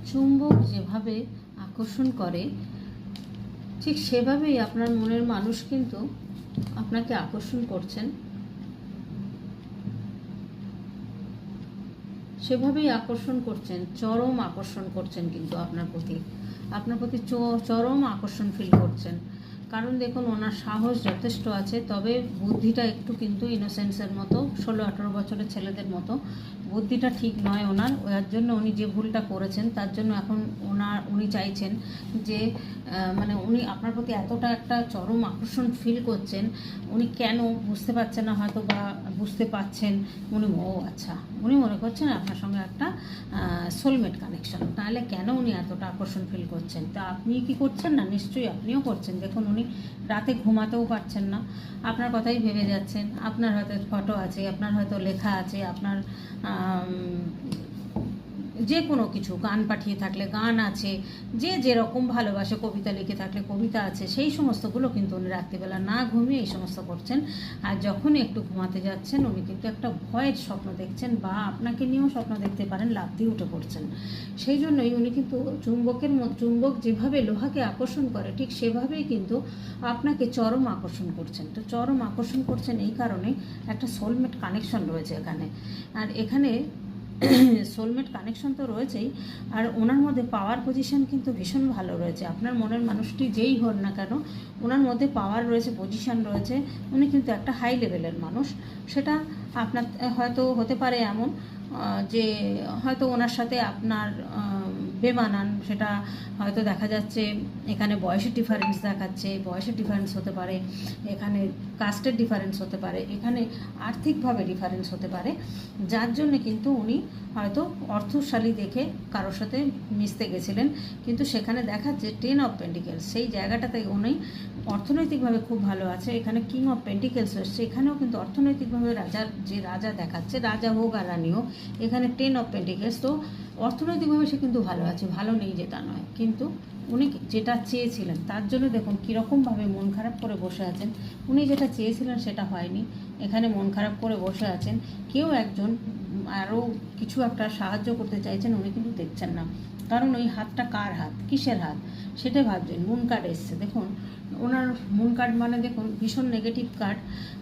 চুম্বক যেভাবে আকর্ষণ করে ঠিক সেভাবেই আপনার মনের মানুষ কিন্তু আপনাকে আকর্ষণ করছেন, সেভাবেই আকর্ষণ করছেন, চরম আকর্ষণ করছেন কিন্তু আপনার প্রতি চরম আকর্ষণ ফিল করছেন। কারণ দেখুন, ওনার সাহস যথেষ্ট আছে, তবে বুদ্ধিটা একটু কিন্তু ইনোসেন্সের মতো, 16-18 বছরের ছেলেদের মতো বুদ্ধিটা ঠিক নয় ওনার। ওর জন্য উনি যে ভুলটা করেছেন তার জন্য এখন উনি চাইছেন যে মানে উনি আপনার প্রতি এতটা একটা চরম আকর্ষণ ফিল করছেন, উনি কেন বুঝতে পারছেন না, হয়তো বা বুঝতে পারছেন। আচ্ছা, উনি মনে করছেন আপনার সঙ্গে একটা সোলমেট কানেকশন, তাহলে কেন উনি এতটা আকর্ষণ ফিল করছেন? তা আপনি কি করছেন না? নিশ্চয়ই আপনিও করছেন। দেখুন, উনি রাতে ঘুমাতেও পারছেন না, আপনার কথাই ভেবে যাচ্ছেন। আপনার হয়তো ফটো আছে, আপনার হয়তো লেখা আছে, আপনার যে কোনো কিছু গান পাঠিয়ে থাকলে গান আছে, যে যেরকম ভালোবাসে, কবিতা লিখে থাকলে কবিতা আছে, সেই সমস্তগুলো কিন্তু উনি রাত্রিবেলা না ঘুমিয়ে এই সমস্ত করছেন। আর যখনই একটু ঘুমাতে যাচ্ছেন উনি কিন্তু একটা ভয়ের স্বপ্ন দেখছেন, বা আপনাকে নিয়েও স্বপ্ন দেখতে পারেন, লাফ দিয়ে উঠে পড়ছেন। সেই জন্যই উনি কিন্তু চুম্বক যেভাবে লোহাকে আকর্ষণ করে ঠিক সেভাবেই কিন্তু আপনাকে চরম আকর্ষণ করছেন। তো চরম আকর্ষণ করছেন এই কারণে একটা সোলমেট কানেকশন রয়েছে এখানে। আর এখানে সোলমেট কানেকশন তো রয়েছেই, আর ওনার মধ্যে পাওয়ার পজিশন কিন্তু ভীষণ ভালো রয়েছে। আপনার মনের মানুষটি যেই হন না কেন, ওনার মধ্যে পাওয়ার রয়েছে, পজিশন রয়েছে। উনি কিন্তু একটা হাই লেভেলের মানুষ। সেটা আপনার হয়তো হতে পারে এমন যে হয়তো ওনার সাথে আপনার বেমানান, সেটা হয়তো দেখা যাচ্ছে এখানে বয়সের ডিফারেন্স দেখাচ্ছে, বয়সের ডিফারেন্স হতে পারে, এখানে কাস্টের ডিফারেন্স হতে পারে, এখানে আর্থিকভাবে ডিফারেন্স হতে পারে, যার জন্যে কিন্তু উনি হয়তো অর্থশালী দেখে কারোর সাথে মিশতে গেছিলেন, কিন্তু সেখানে দেখাচ্ছে 10 অফ পেন্টিকেলস। সেই জায়গাটাতে উনি অর্থনৈতিকভাবে খুব ভালো আছে। এখানে কিং অফ পেন্টিকেলস এসছে, এখানেও কিন্তু অর্থনৈতিকভাবে রাজা দেখাচ্ছে, রাজা হোক আর রানী হোক, এখানে 10 অফ পেন্টিকেলস। তো অর্থনৈতিকভাবে সে কিন্তু ভালো আছে, ভালো নেই যেটা নয়, কিন্তু উনি যেটা চেয়েছিলেন তার জন্য দেখুন কীরকমভাবে মন খারাপ করে বসে আছেন। উনি যেটা চেয়েছিলেন সেটা হয়নি, এখানে মন খারাপ করে বসে আছেন। কেউ একজন আরও কিছু একটা সাহায্য করতে চাইছেন, উনি কিন্তু দেখছেন না। কারণ ওই হাতটা কার হাত, কিসের হাত, সেটাই ভাবছেন। মুন কার্ড এসছে, দেখুন ওনার মুন কার্ড মানে দেখুন ভীষণ নেগেটিভ কার্ড।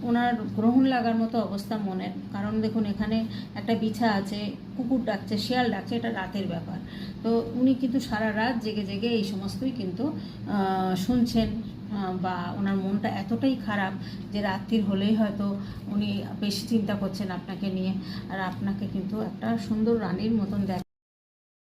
ওনার গ্রহণ লাগার মতো অবস্থা মনের, কারণ দেখুন এখানে একটা বিছা আছে, কুকুর ডাকছে, শিয়াল ডাকছে, এটা রাতের ব্যাপার। তো উনি কিন্তু সারা রাত জেগে জেগে এই সমস্তই কিন্তু শুনছেন, বা ওনার মনটা এতটাই খারাপ যে রাত্রির হলেই হয়তো উনি বেশি চিন্তা করছেন আপনাকে নিয়ে। আর আপনাকে কিন্তু একটা সুন্দর রানীর মতন দেখ